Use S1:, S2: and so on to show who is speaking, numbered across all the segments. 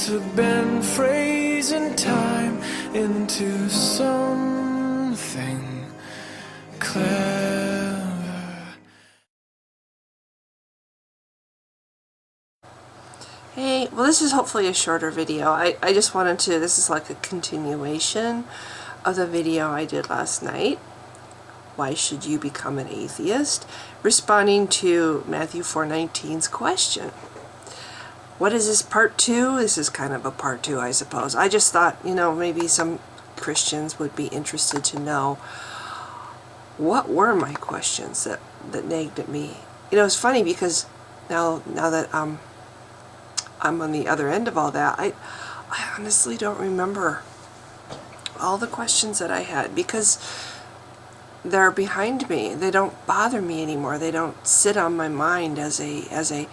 S1: to bend phrase and time into something clever.
S2: Hey, well, this is hopefully a shorter video. I just wanted to, this is like a continuation of the video I did last night. Why should you become an atheist? Responding to Matthew 4:19's question. What is this, part 2? This is kind of a part 2, I suppose. I just thought, maybe some Christians would be interested to know what were my questions that nagged at me. It's funny because now that I'm on the other end of all that, I honestly don't remember all the questions that I had because they're behind me. They don't bother me anymore. They don't sit on my mind as a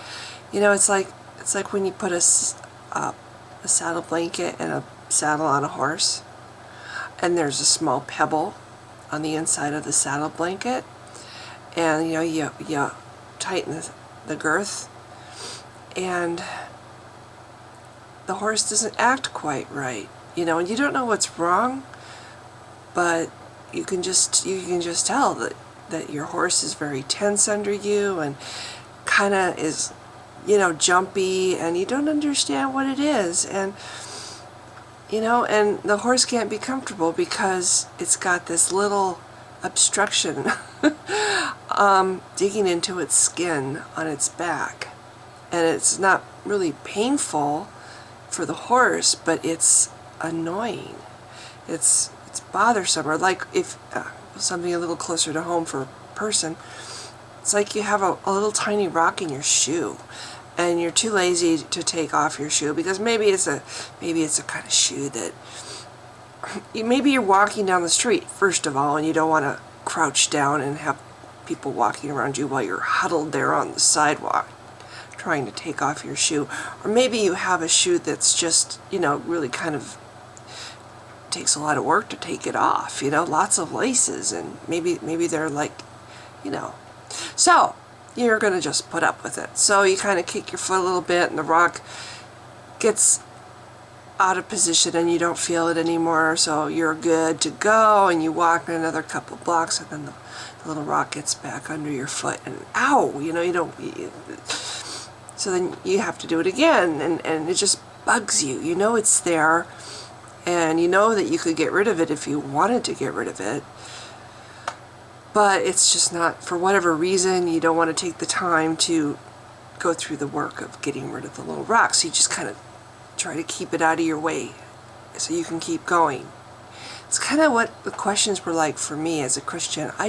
S2: it's like when you put a saddle blanket and a saddle on a horse, and there's a small pebble on the inside of the saddle blanket, and you tighten the girth, and the horse doesn't act quite right, and you don't know what's wrong, but you can just tell that your horse is very tense under you and kind of is jumpy, and you don't understand what it is, and and the horse can't be comfortable because it's got this little obstruction digging into its skin on its back, and it's not really painful for the horse, but it's annoying. It's bothersome. Or like if something a little closer to home for a person, it's like you have a little tiny rock in your shoe, and you're too lazy to take off your shoe because maybe it's a kind of shoe that maybe you're walking down the street first of all, and you don't want to crouch down and have people walking around you while you're huddled there on the sidewalk trying to take off your shoe. Or maybe you have a shoe that's just really kind of takes a lot of work to take it off, lots of laces, and maybe they're like, so you're going to just put up with it. So you kind of kick your foot a little bit, and the rock gets out of position and you don't feel it anymore, so you're good to go, and you walk another couple blocks, and then the little rock gets back under your foot, and ow, so then you have to do it again, and it just bugs you. It's there, and that you could get rid of it if you wanted to get rid of it, but it's just not, for whatever reason, you don't want to take the time to go through the work of getting rid of the little rock, so you just kind of try to keep it out of your way so you can keep going. It's kind of what the questions were like for me as a Christian. I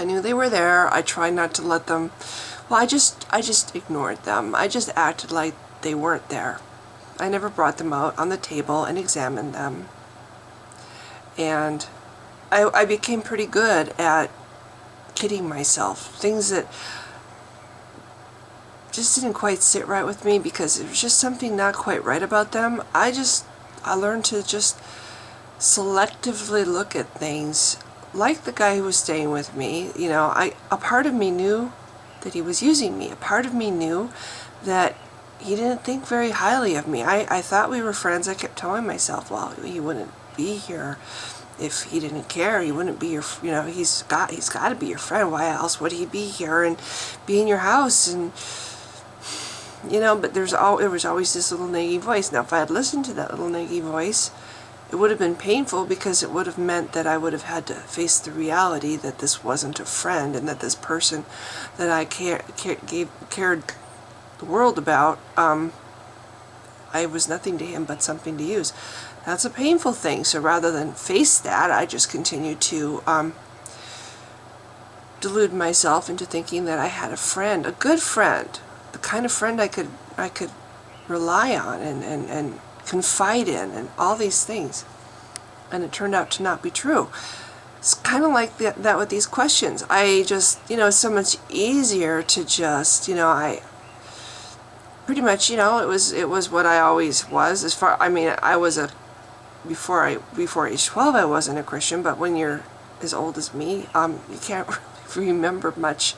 S2: knew they were there. I tried not to let them, I just ignored them. I just acted like they weren't there. I never brought them out on the table and examined them. And I became pretty good at kidding myself. Things that just didn't quite sit right with me because there was just something not quite right about them. I learned to just selectively look at things, like the guy who was staying with me. A part of me knew that he was using me. A part of me knew that he didn't think very highly of me. I thought we were friends. I kept telling myself, well, he wouldn't be here if he didn't care. He wouldn't be your, he's got to be your friend. Why else would he be here and be in your house? And but there was always this little nagging voice. Now, if I had listened to that little nagging voice, it would have been painful, because it would have meant that I would have had to face the reality that this wasn't a friend, and that this person that I cared the world about, I was nothing to him but something to use. That's a painful thing. So rather than face that, I just continued to delude myself into thinking that I had a friend, a good friend, the kind of friend I could rely on and confide in, and all these things. And it turned out to not be true. It's kind of like that with these questions. I just, it's so much easier to just, I pretty much, it was what I always was. I was before age 12, I wasn't a Christian, but when you're as old as me, you can't really remember much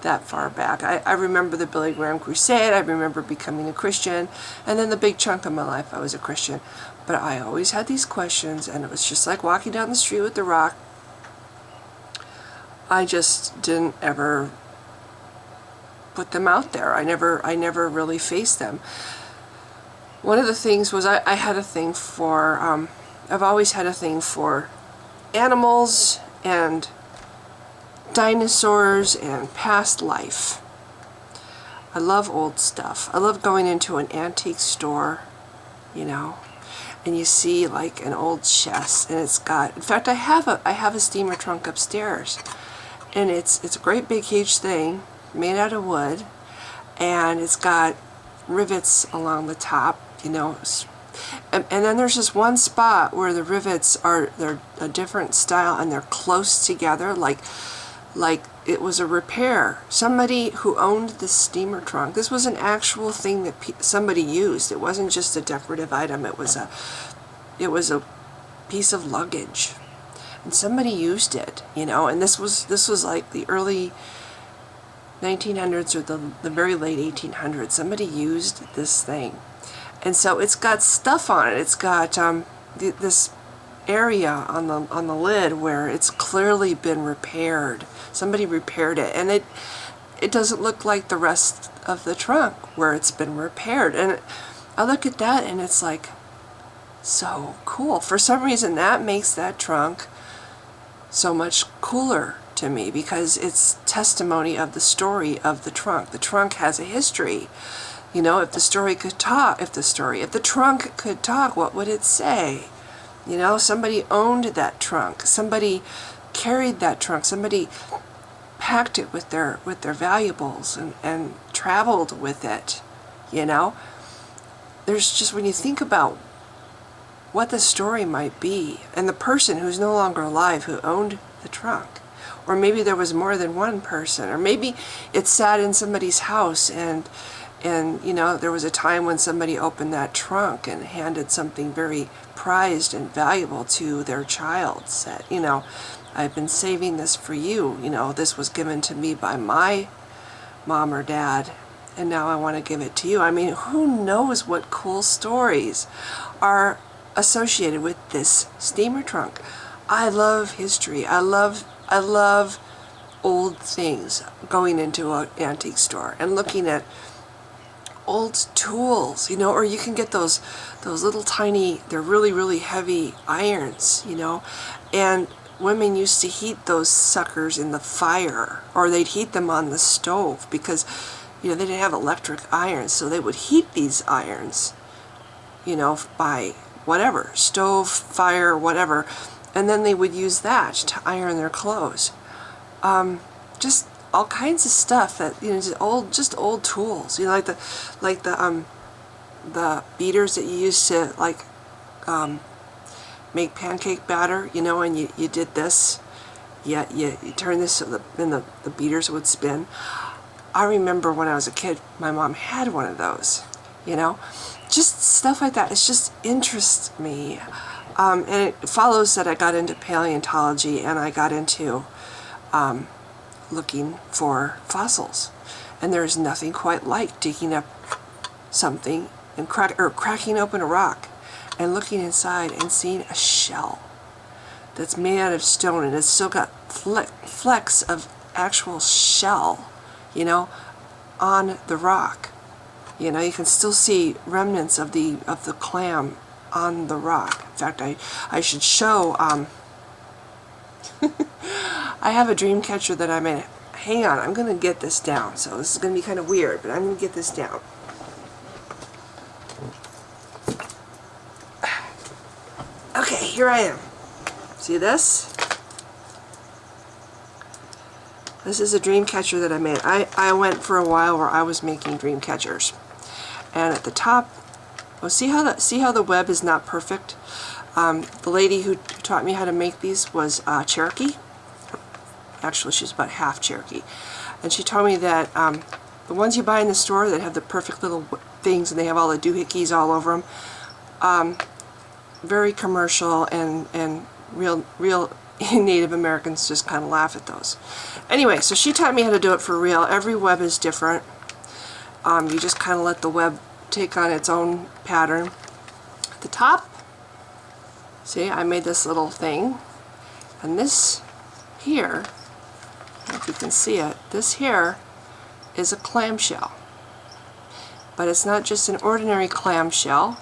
S2: that far back. I remember the Billy Graham Crusade. I remember becoming a Christian, and then the big chunk of my life I was a Christian. But I always had these questions, and it was just like walking down the street with the rock. I just didn't ever put them out there. I never really faced them. One of the things was I had a thing for, I've always had a thing for animals and dinosaurs and past life. I love old stuff. I love going into an antique store, you know, and you see like an old chest, and it's got, in fact, I have a steamer trunk upstairs, and it's a great big huge thing made out of wood, and it's got rivets along the top, you know, and then there's this one spot where the rivets they're a different style, and they're close together, like it was a repair. Somebody who owned the steamer trunk, this was an actual thing that somebody used. It wasn't just a decorative item. It was a piece of luggage, and somebody used it, you know. And this was like the early 1900s or the very late 1800s. Somebody used this thing, and so it's got stuff on it. It's got this area on the lid where it's clearly been repaired. Somebody repaired it, and it doesn't look like the rest of the trunk where it's been repaired. And I look at that, and it's like so cool. For some reason, that makes that trunk so much cooler to me, because it's testimony of the story of the trunk. The trunk has a history. You know, if the trunk could talk, what would it say? You know, somebody owned that trunk. Somebody carried that trunk. Somebody packed it with their valuables and traveled with it. You know, there's just, when you think about what the story might be, and the person who's no longer alive who owned the trunk, or maybe there was more than one person, or maybe it sat in somebody's house, and you know, there was a time when somebody opened that trunk and handed something very prized and valuable to their child, said, you know, I've been saving this for you, you know, this was given to me by my mom or dad, and now I want to give it to you. I mean, who knows what cool stories are associated with this steamer trunk. I love history. I love old things, going into an antique store and looking at old tools, you know, or you can get those little tiny, they're really heavy irons, you know, and women used to heat those suckers in the fire, or they'd heat them on the stove, because, you know, they didn't have electric irons, so they would heat these irons, you know, by whatever, stove, fire, whatever, and then they would use that to iron their clothes. Just all kinds of stuff that, you know, just old tools, you know, like the beaters that you used to make pancake batter, you know, and you did this, you turn this so then the beaters would spin. I remember when I was a kid, my mom had one of those, you know, just stuff like that. It just interests me, and it follows that I got into paleontology, and I got into looking for fossils, and there's nothing quite like digging up something and cracking open a rock and looking inside and seeing a shell that's made out of stone, and it's still got flecks of actual shell, you know, on the rock. You know, you can still see remnants of the clam on the rock. In fact, I should show. I have a dream catcher that I made. Hang on, I'm going to get this down. So this is going to be kind of weird, but I'm going to get this down. Okay, here I am. See this? This is a dream catcher that I made. I went for a while where I was making dream catchers. And at the top, well, see how the web is not perfect? The lady who taught me how to make these was Cherokee. Actually, she's about half Cherokee. And she told me that the ones you buy in the store that have the perfect little things, and they have all the doohickeys all over them, very commercial and real Native Americans just kind of laugh at those. Anyway, so she taught me how to do it for real. Every web is different. You just kind of let the web take on its own pattern. At the top, see, I made this little thing, and this here, if you can see it, this here is a clamshell. But it's not just an ordinary clamshell,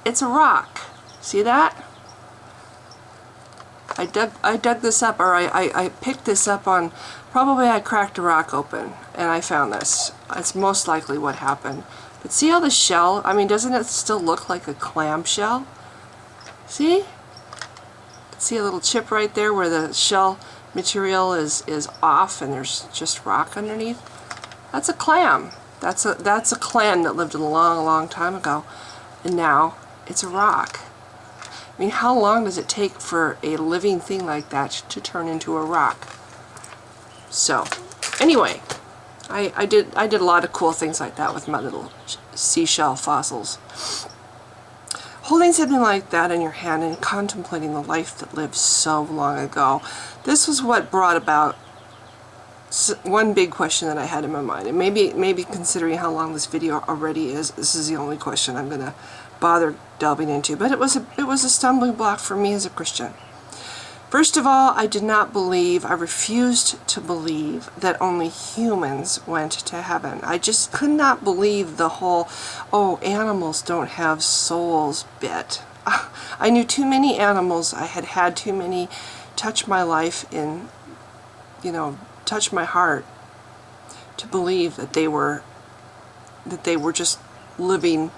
S2: it's a rock. See that? I dug this up, or I picked this up on, probably I cracked a rock open and I found this. It's most likely what happened. But see how the shell, I mean, doesn't it still look like a clam shell? See? See a little chip right there where the shell material is off and there's just rock underneath? That's a clam. That's a clam that lived a long time ago, and now it's a rock. I mean, how long does it take for a living thing like that to turn into a rock? So, anyway, I did a lot of cool things like that with my little seashell fossils. Holding something like that in your hand and contemplating the life that lived so long ago, this was what brought about one big question that I had in my mind. And maybe considering how long this video already is, this is the only question I'm going to bother delving into. But it was a stumbling block for me as a Christian. First of all, I refused to believe that only humans went to heaven. I just could not believe the whole, oh, animals don't have souls bit. I knew too many animals. I had had too many touch my life in, touch my heart to believe that they were just living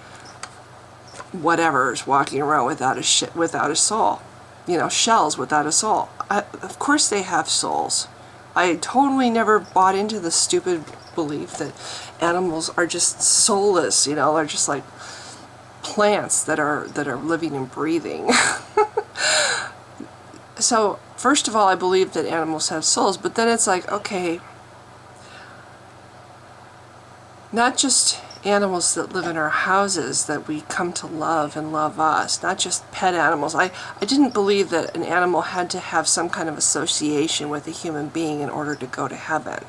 S2: whatevers walking around without a soul. Shells without a soul. Of course they have souls. I totally never bought into the stupid belief that animals are just soulless, they're just like plants that are living and breathing. So, first of all, I believe that animals have souls, but then it's like, okay, not just animals that live in our houses that we come to love and love us, not just pet animals. I didn't believe that an animal had to have some kind of association with a human being in order to go to heaven.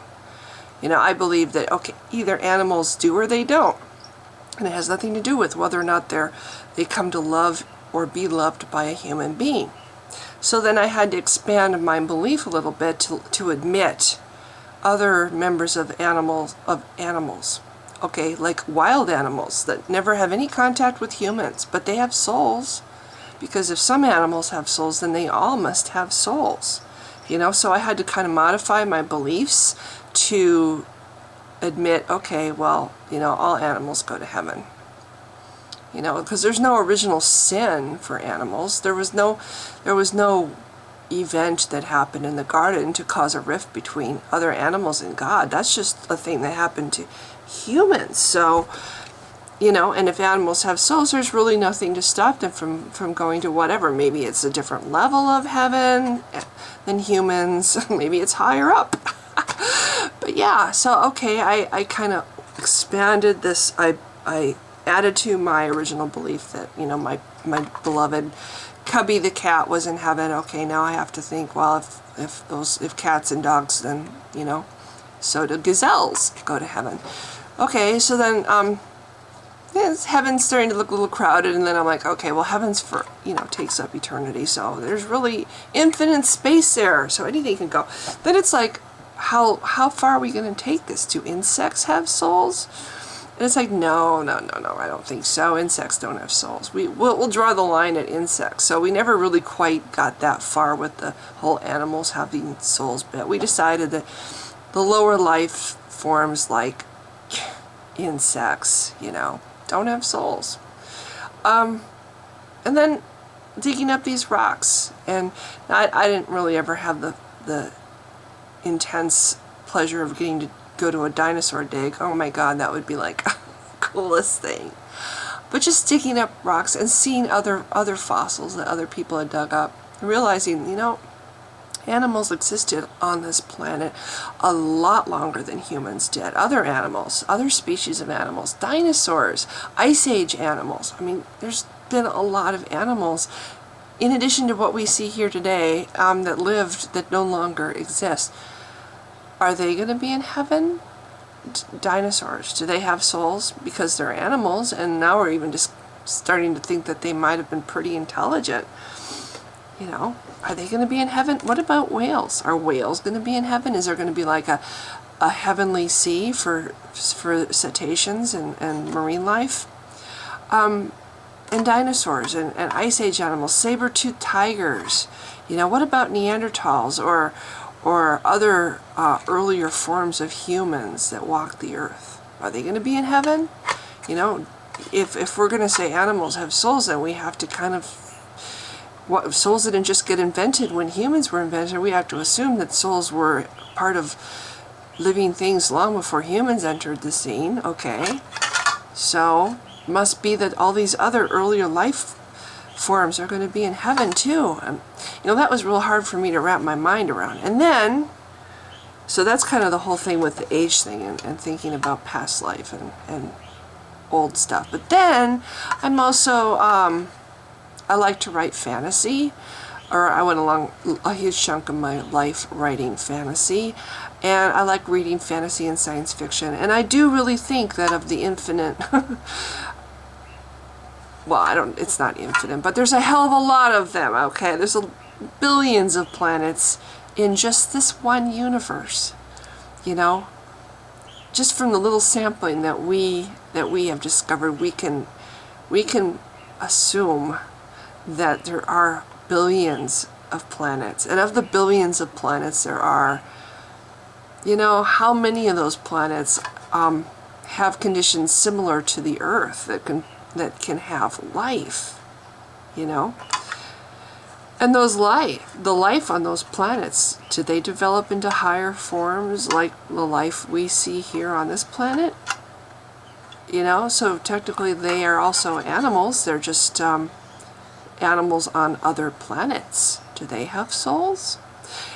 S2: I believe that, okay, either animals do or they don't. And it has nothing to do with whether or not they come to love or be loved by a human being. So then I had to expand my belief a little bit to admit other members of animals. Okay, like wild animals that never have any contact with humans, but they have souls. Because if some animals have souls, then they all must have souls. So I had to kind of modify my beliefs to admit, okay, well, all animals go to heaven. Because there's no original sin for animals. There was no event that happened in the garden to cause a rift between other animals and God. That's just a thing that happened to humans. So, and if animals have souls, there's really nothing to stop them from going to whatever. Maybe it's a different level of heaven than humans. Maybe it's higher up. But yeah, so okay, I kind of expanded this. I added to my original belief that, my beloved Cubby the cat was in heaven. Okay, now I have to think, well, if cats and dogs, then, so do gazelles go to heaven. Okay, so then heaven's starting to look a little crowded, and then I'm like, okay, well, heaven's for, takes up eternity, so there's really infinite space there, so anything can go. Then it's like, how far are we going to take this? Do insects have souls? And it's like, no, I don't think so. Insects don't have souls. We'll draw the line at insects. So we never really quite got that far with the whole animals having souls bit. We decided that the lower life forms like insects, don't have souls. And then digging up these rocks. And I didn't really ever have the intense pleasure of getting to go to a dinosaur dig. Oh my God, that would be like the coolest thing. But just digging up rocks and seeing other fossils that other people had dug up, and realizing, animals existed on this planet a lot longer than humans did. Other animals, other species of animals, dinosaurs, ice age animals. I mean, there's been a lot of animals in addition to what we see here today, that lived, that no longer exist, are they going to be in heaven? Dinosaurs, do they have souls? Because they're animals, and now we're even just starting to think that they might have been pretty intelligent. You know, are they going to be in heaven? What about whales? Are whales going to be in heaven? Is there going to be like a heavenly sea for cetaceans and marine life? And dinosaurs and ice age animals, saber-toothed tigers. You know, what about Neanderthals or other earlier forms of humans that walked the earth? Are they going to be in heaven? You know, if we're going to say animals have souls, then we have to kind of, what, souls didn't just get invented when humans were invented. We have to assume that souls were part of living things long before humans entered the scene. Okay, so must be that all these other earlier life forms are going to be in heaven too. You know, that was real hard for me to wrap my mind around. And then, so that's kind of the whole thing with the age thing and thinking about past life and old stuff. But then I'm also, I like to write fantasy, or I went along a huge chunk of my life writing fantasy. And I like reading fantasy and science fiction. And I do really think that of the infinite, well, it's not infinite, but there's a hell of a lot of them, okay? There's billions of planets in just this one universe, you know? Just from the little sampling that we have discovered, we can assume that there are billions of planets. And of the billions of planets there are, you know, how many of those planets have conditions similar to the Earth that can have life, you know? And the life on those planets, do they develop into higher forms like the life we see here on this planet? You know, so technically they are also animals. They're just animals on other planets. Do they have souls?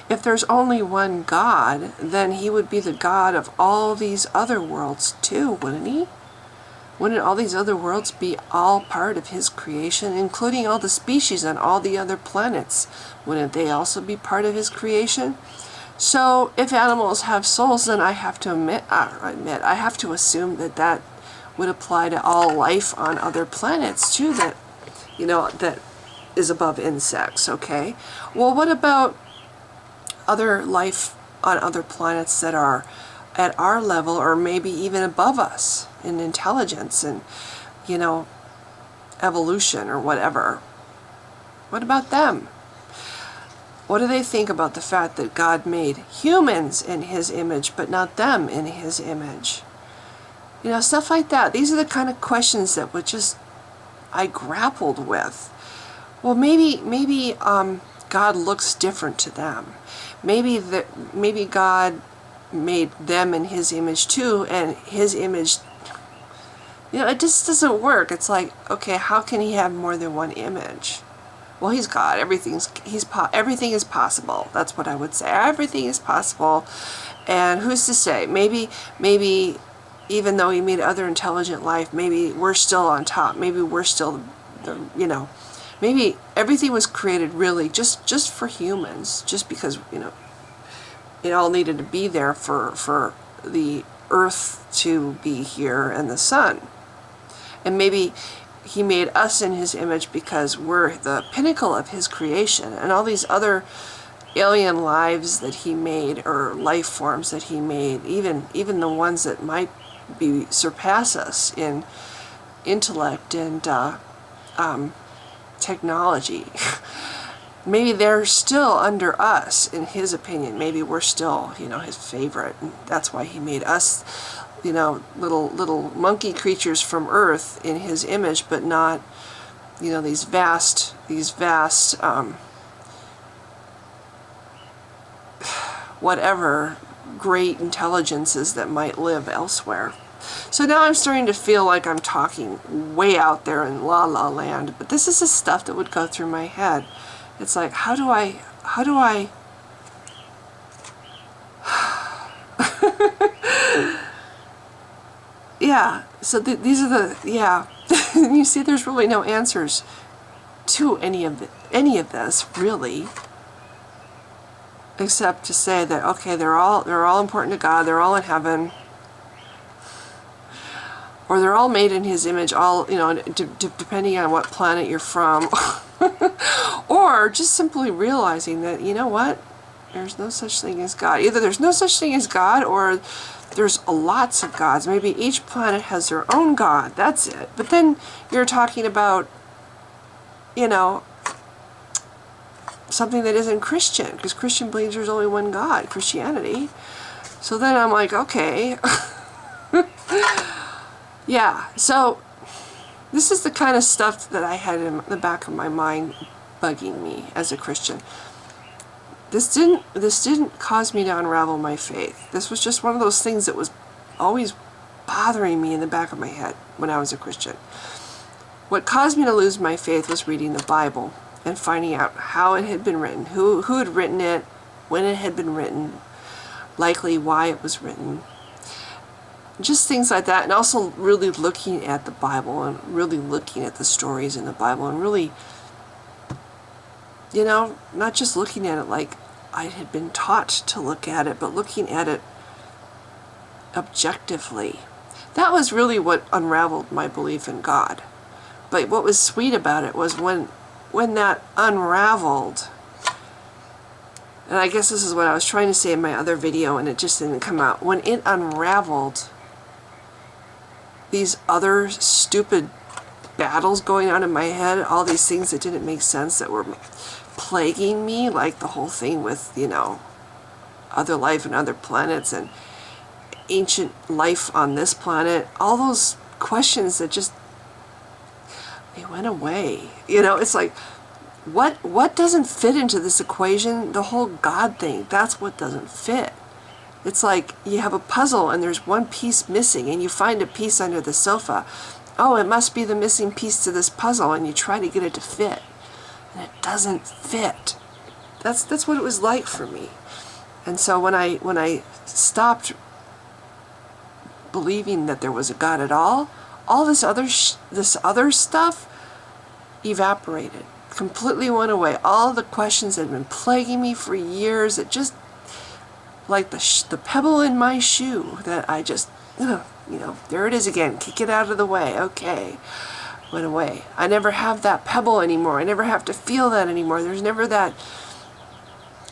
S2: If there's only one God, then he would be the God of all these other worlds too, wouldn't he? Wouldn't all these other worlds be all part of his creation, including all the species on all the other planets? Wouldn't they also be part of his creation? So if animals have souls, then I have to I have to assume that would apply to all life on other planets too, that, you know, that is above insects, okay? Well, what about other life on other planets that are at our level or maybe even above us in intelligence and, you know, evolution or whatever? What about them? What do they think about the fact that God made humans in his image but not them in his image? You know, stuff like that. These are the kind of questions that I grappled with. Well, maybe God looks different to them. Maybe God made them in his image too, and his image, you know, it just doesn't work. It's like, okay, how can he have more than one image? Well, he's God. Everything is possible. That's what I would say. Everything is possible. And who's to say? Maybe even though he made other intelligent life, maybe we're still on top. Maybe we're still, you know, maybe everything was created really just for humans, just because, you know, it all needed to be there for the earth to be here and the sun. And maybe he made us in his image because we're the pinnacle of his creation, and all these other alien lives that he made, or life forms that he made, even the ones that might surpass us in intellect and technology, maybe they're still under us in his opinion. Maybe we're still, you know, his favorite, and that's why he made us, you know, little monkey creatures from Earth in his image, but not, you know, these vast whatever great intelligences that might live elsewhere. So now I'm starting to feel like I'm talking way out there in la la land, but this is the stuff that would go through my head. It's like, how do I yeah, so these are the, yeah. You see, there's really no answers to any of this really, except to say that okay, they're all important to God. They're all in heaven, or they're all made in His image. All depending on what planet you're from, or just simply realizing that you know what, there's no such thing as God. Either there's no such thing as God, or there's lots of gods. Maybe each planet has their own God. That's it. But then you're talking about, something that isn't Christian, because Christian believes there's only one God, Christianity. So then I'm like, okay. Yeah, so this is the kind of stuff that I had in the back of my mind bugging me as a Christian. This didn't cause me to unravel my faith. This was just one of those things that was always bothering me in the back of my head when I was a Christian. What caused me to lose my faith was reading the Bible and finding out how it had been written, who had written it, when it had been written, likely why it was written. Just things like that, and also really looking at the Bible and really looking at the stories in the Bible and really, not just looking at it like I had been taught to look at it, but looking at it objectively. That was really what unraveled my belief in God. But what was sweet about it was when that unraveled, and I guess this is what I was trying to say in my other video and it just didn't come out. When it unraveled, these other stupid battles going on in my head, all these things that didn't make sense that were plaguing me, like the whole thing with, other life and other planets and ancient life on this planet, all those questions that just, they went away. It's like, what doesn't fit into this equation? The whole God thing, that's what doesn't fit. It's like you have a puzzle and there's one piece missing and you find a piece under the sofa. Oh, it must be the missing piece to this puzzle, and you try to get it to fit. And it doesn't fit. That's what it was like for me. And so when I stopped believing that there was a God at all this other stuff evaporated, completely went away. All the questions that had been plaguing me for years, it just, like the pebble in my shoe that I just, there it is again, kick it out of the way, okay, went away. I never have that pebble anymore. I never have to feel that anymore. There's never that.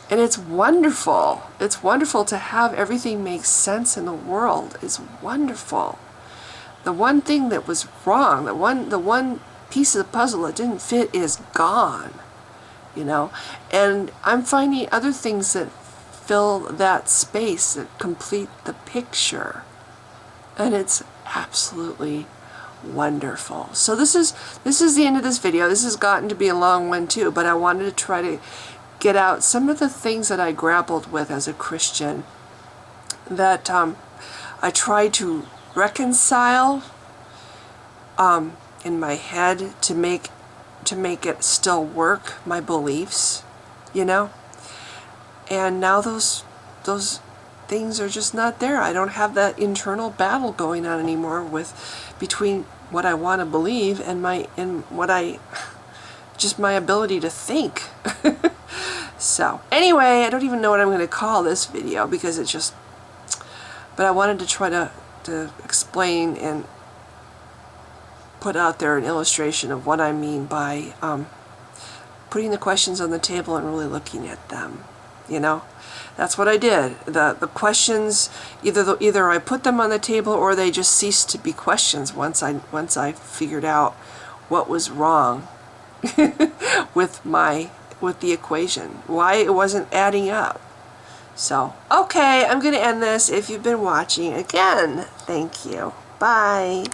S2: And it's wonderful. It's wonderful to have everything make sense in the world. It's wonderful. The one thing that was wrong, the one piece of the puzzle that didn't fit is gone, and I'm finding other things that fill that space, that complete the picture, and it's absolutely wonderful. So this is the end of this video. This has gotten to be a long one too, but I wanted to try to get out some of the things that I grappled with as a Christian, that I tried to reconcile in my head to make it still work, my beliefs, and now those things are just not there. I don't have that internal battle going on anymore between what I want to believe and my ability to think. So anyway, I don't even know what I'm going to call this video, because it's just, but I wanted to try to explain and put out there an illustration of what I mean by putting the questions on the table and really looking at them. That's what I did. The questions, either I put them on the table or they just ceased to be questions once I figured out what was wrong with the equation, why it wasn't adding up. So, okay, I'm going to end this. If you've been watching, again, thank you. Bye.